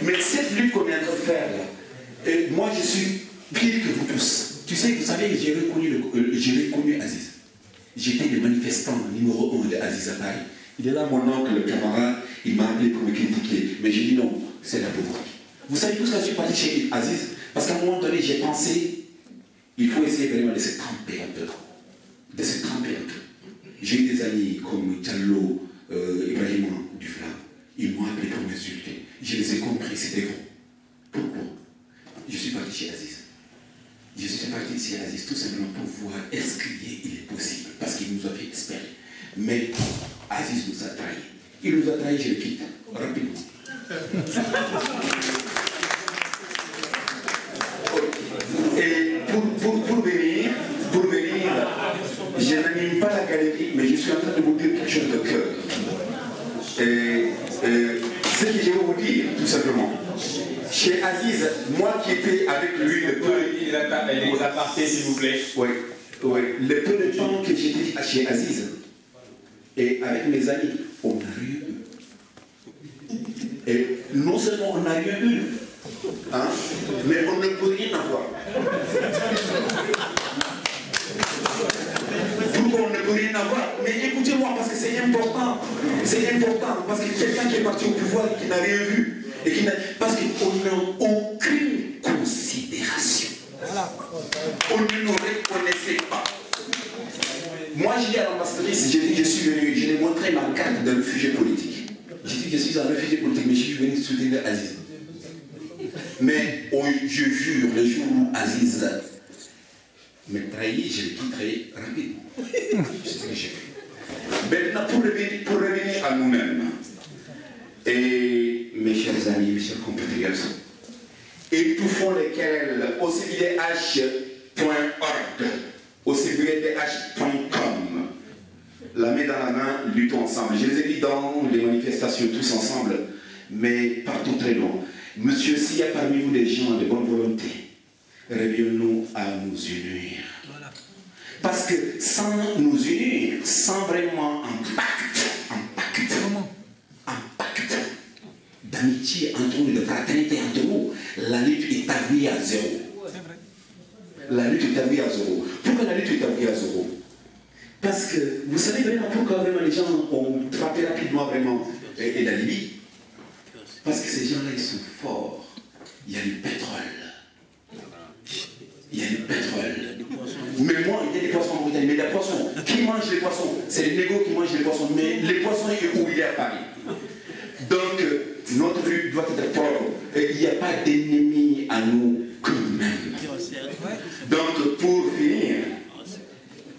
Mais cette lutte qu'on est en train de faire là, et moi je suis pire que vous tous. Tu sais, vous savez, j'ai reconnu Aziz. J'étais le manifestant numéro 1 de Aziz à Paris. Il est là, mon oncle, le camarade, il m'a appelé pour me critiquer. Mais j'ai dit non, c'est la pauvreté. Vous savez pourquoi je suis parti chez Aziz? Parce qu'à un moment donné, j'ai pensé, il faut essayer vraiment de se tremper un peu. De se tremper un peu. J'ai eu des amis comme Diallo, Ibrahima Dufla. Ils m'ont appelé pour m'insulter. Je les ai compris, c'était bon. Pourquoi? Je suis parti chez Aziz. Je suis parti chez Aziz tout simplement pour voir est-ce qu'il est possible. Parce qu'il nous a fait espérer. Mais Aziz nous a trahis. Il nous a trahis, je le quitte. Rapidement. Et pour venir, je n'anime pas la galerie, mais je suis en train de vous dire quelque chose de cœur. Ce que je vais vous dire, tout simplement, chez Aziz, moi qui étais avec lui le peu... Les apartés, s'il vous plaît. Oui, oui. Le peu de temps que j'étais chez Aziz, et avec mes amis, on n'a rien eu. Et non seulement on n'a rien eu, hein, mais on ne peut rien avoir. Pourquoi on ne peut rien avoir? Mais écoutez-moi, parce que c'est important. C'est important, parce que quelqu'un qui est parti au pouvoir et qui n'a rien vu, et qui parce qu'on n'a aucune considération. On ne nous reconnaissait pas. Moi, j'ai dit à l'ambassadrice, j'ai dit, je suis venu, je lui ai montré ma carte de réfugié politique. J'ai dit, je suis un réfugié politique, mais je suis venu soutenir Aziz. Mais je jure, le jour où Aziz me trahit, je le quitterai rapidement. C'est ce que j'ai fait. Maintenant, pour revenir à nous-mêmes, et mes chers amis, mes chers compatriotes, étouffons les querelles, OCVDH au cbdh.com. La main dans la main, luttons ensemble. Je les ai mis dans les manifestations tous ensemble, mais partout très loin. Monsieur, s'il y a parmi vous des gens de bonne volonté, réveillons-nous à nous unir. Voilà. Parce que sans nous unir, sans vraiment un pacte d'amitié entre nous, de fraternité entre nous, la lutte est avouée à zéro. La lutte est avouée à zéro. Pourquoi la lutte est avouée à zéro? Parce que vous savez vraiment pourquoi vraiment les gens ont frappé rapidement vraiment et la Libye? Parce que ces gens-là, ils sont forts. Il y a du pétrole. Il y a du pétrole. Mais moi, il y a des poissons en Bretagne. Mais les poissons, qui mangent les poissons? C'est les négos qui mangent les poissons. Mais les poissons, où il est à Paris. Donc, notre lutte doit être forte. Il n'y a pas d'ennemis à nous que nous-mêmes. Donc, pour finir,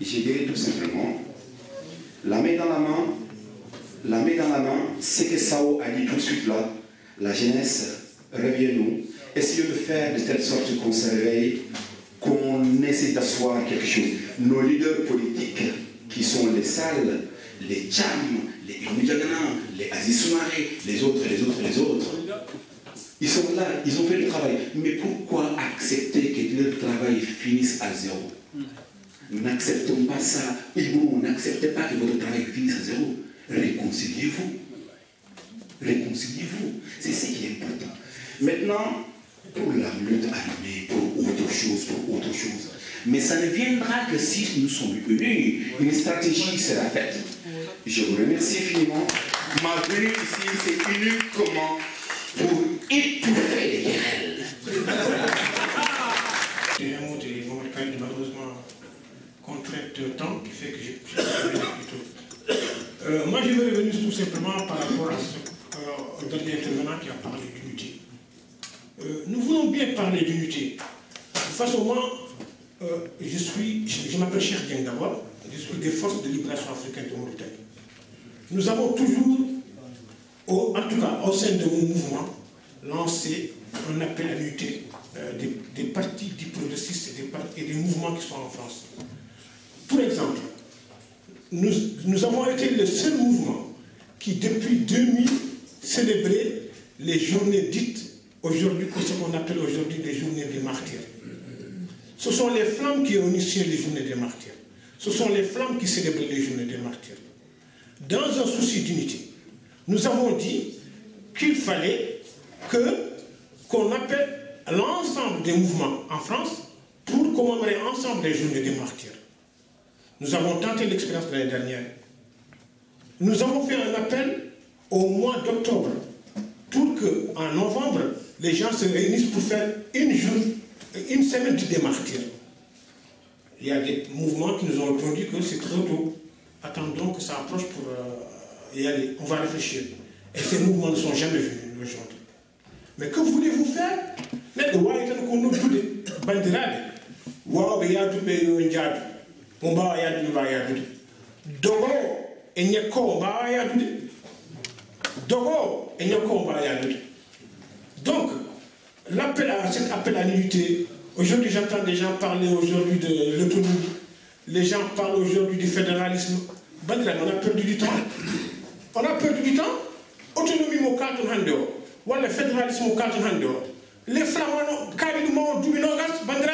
je dirais tout simplement, la main dans la main, ce que Sao a dit tout de suite là, la jeunesse, reviens-nous, essayons de faire de telle sorte qu'on se réveille, qu'on essaie d'asseoir quelque chose. Nos leaders politiques, qui sont les Sall, les Tcham, les Imujagana, les Aziz Soumaré, les autres, ils sont là, ils ont fait le travail. Mais pourquoi accepter que leur travail finisse à zéro? N'acceptons pas ça. N'acceptez pas que votre travail finisse à zéro. Réconciliez-vous. Réconciliez-vous. C'est ce qui est important. Maintenant, pour la lutte armée, pour autre chose. Mais ça ne viendra que si nous sommes unis. Une stratégie sera faite. Je vous remercie infiniment. Ma venue ici, c'est uniquement pour étouffer les querelles. C'est un mot de Mohamed Khalid, malheureusement contrainte de temps qui fait que j'ai plus tôt. Moi, je veux revenir tout simplement par rapport au dernier intervenant qui a parlé d'unité. Nous voulons bien parler d'unité. Face au moins, je m'appelle Cheikh Dieng d'abord, je suis des forces de libération africaine de Mauritanie. Nous avons toujours, en tout cas au sein de mon mouvement, lancé un appel à l'unité des partis dits progressistes et des mouvements qui sont en France. Pour exemple, nous avons été le seul mouvement qui, depuis 2000, célébrait les journées dites aujourd'hui, ce qu'on appelle aujourd'hui les journées des martyrs. Ce sont les flammes qui ont initié les journées des martyrs. Ce sont les flammes qui célébraient les journées des martyrs. Dans un souci d'unité, nous avons dit qu'il fallait qu'on appelle l'ensemble des mouvements en France pour commémorer ensemble les journées des martyrs. Nous avons tenté l'expérience l'année dernière. Nous avons fait un appel au mois d'octobre pour qu'en novembre, les gens se réunissent pour faire une semaine des martyrs. Il y a des mouvements qui nous ont répondu que c'est trop tôt. Attendons que ça approche pour y aller. On va réfléchir. Et ces mouvements ne sont jamais venus aujourd'hui. Mais que voulez-vous faire? Donc, cet appel à l'unité, aujourd'hui j'entends des gens parler aujourd'hui de l'autonomie, les gens parlent aujourd'hui du fédéralisme. On a perdu du temps. On a perdu du temps. Autonomie au cadre hando, ou le fédéralisme au cadre hando. Les flamands, carrément, Dubinogas, Bandra,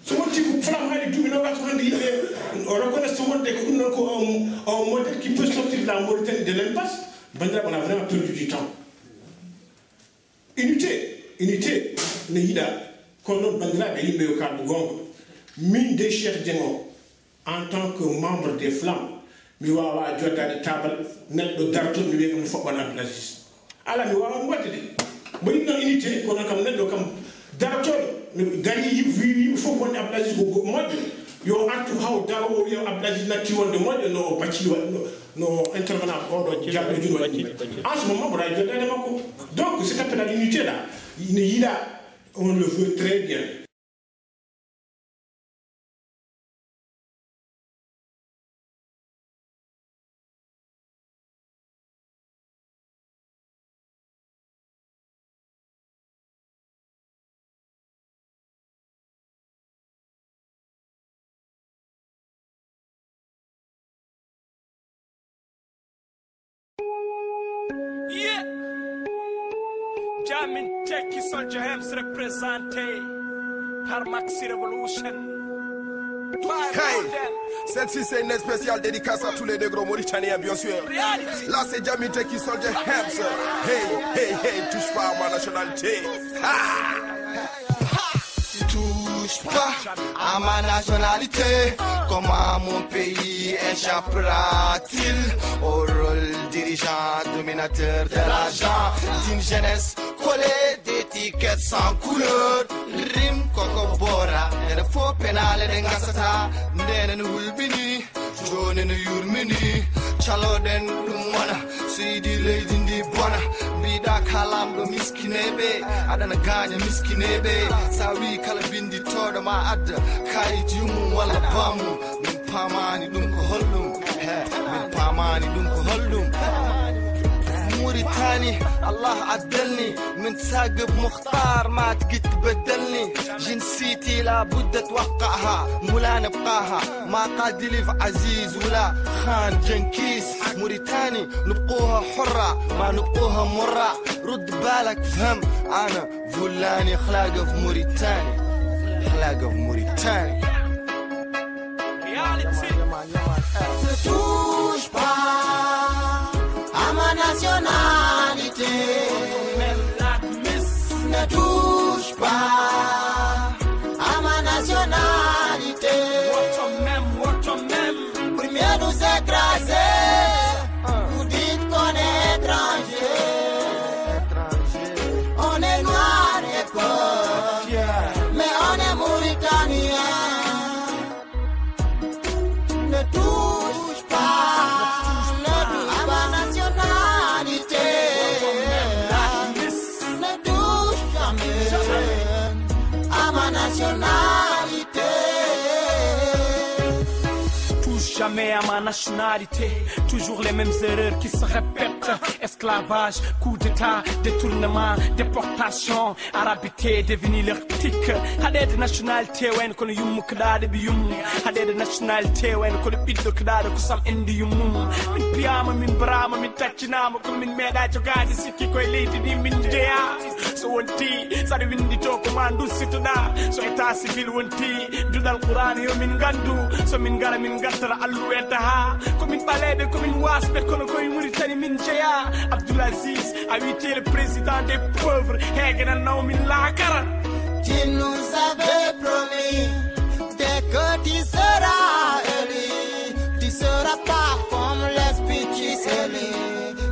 ce motif où flamands et Dubinogas, on reconnaît ce modèle un modèle qui peut sortir de la Mauritanie de l'impasse. Bandra, on a vraiment perdu du temps. Unité, ne yida, qu'on a Bandra, il y a au cadre Gong. Mine des chers Djengo, en tant que membre des Flammes, mi wawa jottade table neɗɗo darto mi wiya ɗum foɓɓan Abdoulaziz ala mi wawa ɗum wadde de mo yimno unité kono kam neɗɗo kam dartoɗo dari yimɓe fof wonde Abdoulaziz ko moƴƴo yo artu haw daro o wiya Abdoulaziz natti wonde moƴƴo no bacci no intervenant oɗo jaɗɗo juno waɗi en ce moment mboɗa joddade makko donc cet appel à l'unité là ne yiɗa on le veut très bien. Yeah. Jamin Teki Soldier Hems représenté par Maxi Revolution. Hey, celle-ci c'est une spéciale dédicace à tous les négros mauritaniens bien sûr. Là c'est Jamin Teki Soldier Hems. Hey, hey, hey, touche pas à ma nationalité. Touche pas à ma nationalité. Comment mon pays échappera-t-il au rôle dirigeant, dominateur de l'argent d'une jeunesse collée d'étiquettes sans couleur? Rim koko bora, nene fo penale de ngasata, nene nu hulbini, jone nu yurmini, chalo den lumana, sidi lady ndi bona, bida kalam do miskinebe, adana ganya miskinebe, sawi kala bindi todo ma adda, kayit yumu wala bamu, min pamani dum ko hollum, min pamani dum ko hollum. موريتاني الله عدلني من ثاقب مختار ما تقد تبدلني جنسيتي لابد توقعها مولا نبقاها ما قادلي في عزيز ولا خان جنكيس موريتاني نبقوها حرة ما نبقوها مرة رد بالك فهم أنا فلاني خلاقة في موريتاني خلاقة في موريتاني nationalité, ne touche pas à ma nationalité. Premier nous écraser, vous dites qu'on est étranger. On est noir et pauvre, mais on est mauritanien. Ne touche pas. Jamais à ma nationalité, toujours les mêmes erreurs qui se répètent. Esclavage, coup d'état, détournement, déportation, arabité devenu leur tic. Hadé de nationalité, when qu'on yum kdade bi yum. Hadé de nationalité, when qu'on biddo kdade kusam indi yum. Min piyama, min brama, min tachinama, kun min meda jogade sikki koy leydi di min jeya. So wonti, sadi windi to commando situda. So état civil wonti, dudal Quran yo min gandu. So min gara min gattara allu entaha. Komin balebe, komin wasbe, kono koy Mauritanie min jeya. Abdulaziz a été le président des pauvres. Hegena no min lakara. Tu nous avais promis, dès que tu seras élu, tu seras pas comme les petits élus.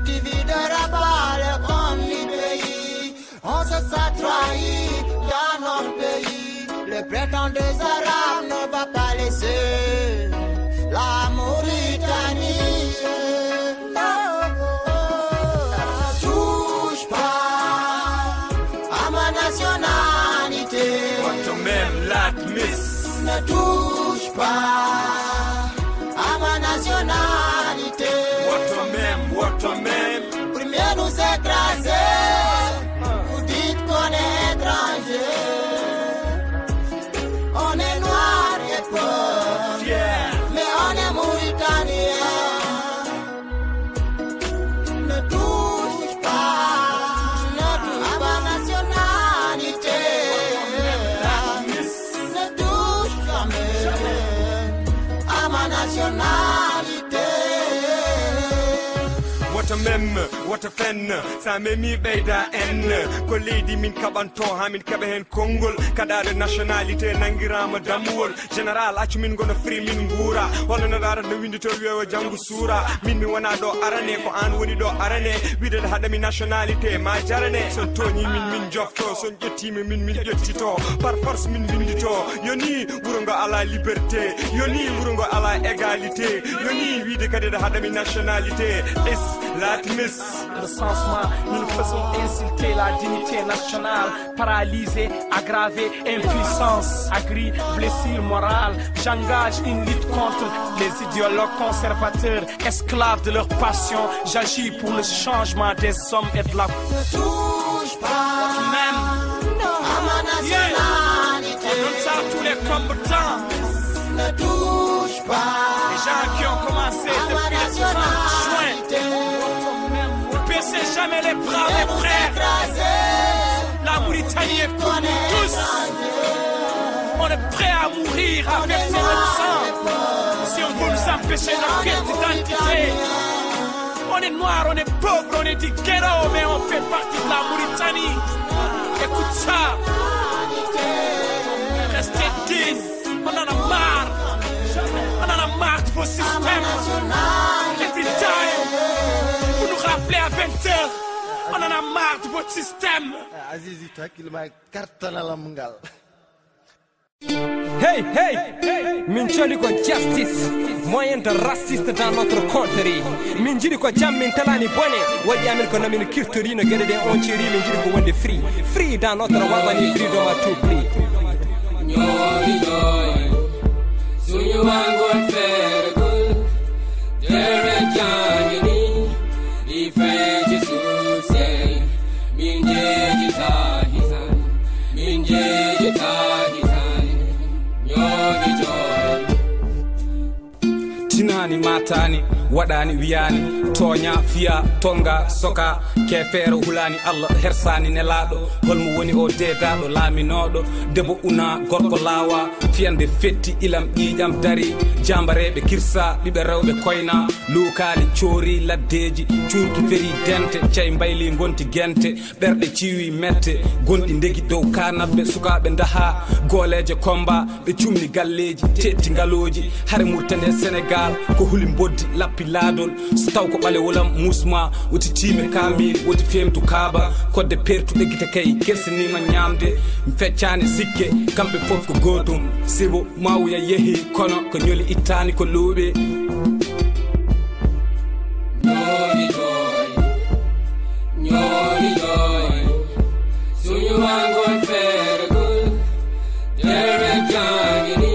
Tu videras pas le comme du pays. On se sent trahi dans notre pays. Le prétendant arabe ne va pas laisser la Mauritanie. Touche pas à ma nationalité. Ne touche pas à ma nationalité. Premier nous écraser, vous dites qu'on est étranger. On est noir et pauvre, mais on est mauritanien. Ne touche pas à ma nationalité. Ne touche jamais à ma nationalité. What a mem, what a fen, sa memi beida en. Koledi min kabanto ha min kabe hen Kongol, kadade nationalité nangirama damuol. Général accu min gono free min ngura. Hono no dara no windi to wewa jangu sura. Min mi wana do arane ko an woni do arane. Widel hadami nationalité ma jarane. Son toni min jofto, son jettimi min jettito. Par force min windito. Yoni wurongo ala liberté, yoni wurongo ala égalité. Yoni wide kadade hadami nationalité. Le sensement, nous nous faisons insulter la dignité nationale, paralysée, aggravée, impuissance, agri, blessure morale. J'engage une lutte contre les idéologues conservateurs, esclaves de leur passion. J'agis pour le changement des hommes et de la... Ne touche pas même à ma nationalité. On donne ça à tous les combattants. Ne touche pas les gens qui ont commencé depuis le 30 juin. jamais les bras, mes frères. La Mauritanie est pour nous tous. On est prêt à mourir, à verser notre sang. Si on veut nous empêcher notre pièce d'identité. On est noir, on est pauvre, on est du ghetto, mais on fait partie de la Mauritanie. Écoute ça. Restez digne. On en a marre. On en a marre de vos systèmes. Every time. Vous nous rappelez à 20h. On en a marre de votre système. Hey, hey, min joli ko justice moyen de raciste dans notre contrée. Min jiri ko jam min talani bone wadi amin ko namin kirtori no gede de on ciri min jiri ko wonde free dans notre wagani freedom à tout prix. Nyori joy suñu wangon fer gul dere jangini ife Jesus say min jeji tahisan min jeji tahisan nyori joy tinani matani waɗani wiyani toña fiya tonga soka kefere hulani Allah hersani nelaɗo holmo woni o dedaɗo laaminoɗo debo una gorko laawa fiyande fetti ilam ƴiƴam dari jambareɓe kirsa ɓiɓe rewɓe koyna luukali coori laddeji cuurki feri dente cay mbayli gonti gente ɓerɗe ciwi mette gonɗi ndegi dow kanabɓe sukaɓe daha gooleje komba ɓe cumni galleji tetti ngaloji hare murtande Sénégal ko huli boddi lappi laadol so taw ko ɓale wolam musma woti time kamil woti femtu kaaba kodde pertu ɗeggita kay kersinima ñamde feccani sikke kamɓe fof ko gotum sibo mawuya yeehi kono ko ñoli ittani ko looɓe ñoli joy ñoli joy suñu wangon fergol dere jangini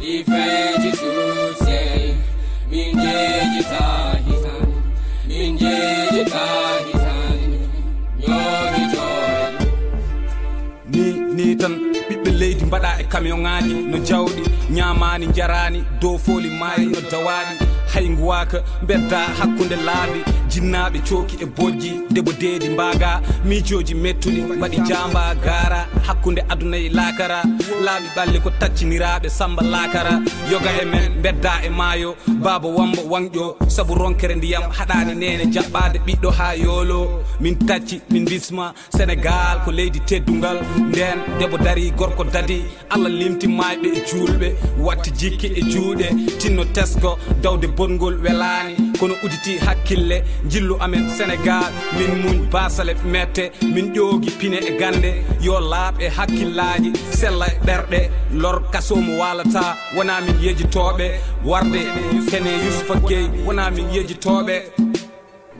ifeji suuse min jeji tahitan min jeji tahitan ñoli joy ni tan ɓiɓɓe leydi mbaɗa e camion ŋaji no jawɗi ñamani jarani dow fooli maayi no dawaɗi hay nguwaka bedda hakkude laabi jinnaɓe cooki e bojji debo deedi mbaga miijoji mettuɗi mbaɗi jamba gara hakkude aduna e lakara laaɓi ɓalle ko tacciniraɓe samba lakara yoga e men bedda e maayo baba wamba wangƴo saabu ronkere ndiyam haɗani nene jaɓɓade ɓiɗɗo ha yoolo min tacci min bisma Sénégal ko leydi teddungal nden debo dari gorko dadi Allah limtimayɓe e julɓe watti jikki e juuɗe tinno tesko dawde bongol welani kono uditi hakkille jillu amen Sénégal min muñ basale mette min ƴoogi pine e gande yo laaɓ e hakkillaji sella e ɓerɗe lor kasomo walata wona min yejitoɓe warde kene Youssoufa Gueye wona min yejitoɓe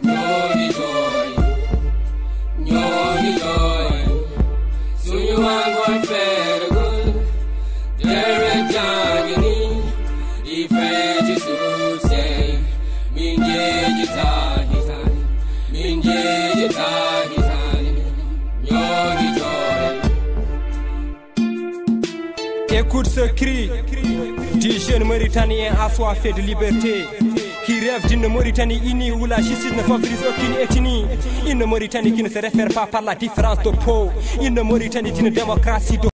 ñooni joy ñooni joy suñu wangon fergol dere jangini ifeji suuse min jeji tahitan min jeji tahitan ñooni joy. Écoute ce cri du jeune Mauritanien assoiffé de liberté qui rêve d'une Mauritanie unie où la justice ne favorise aucune ethnie, une Mauritanie qui ne se réfère pas par la différence de peau, une Mauritanie d'une démocratie de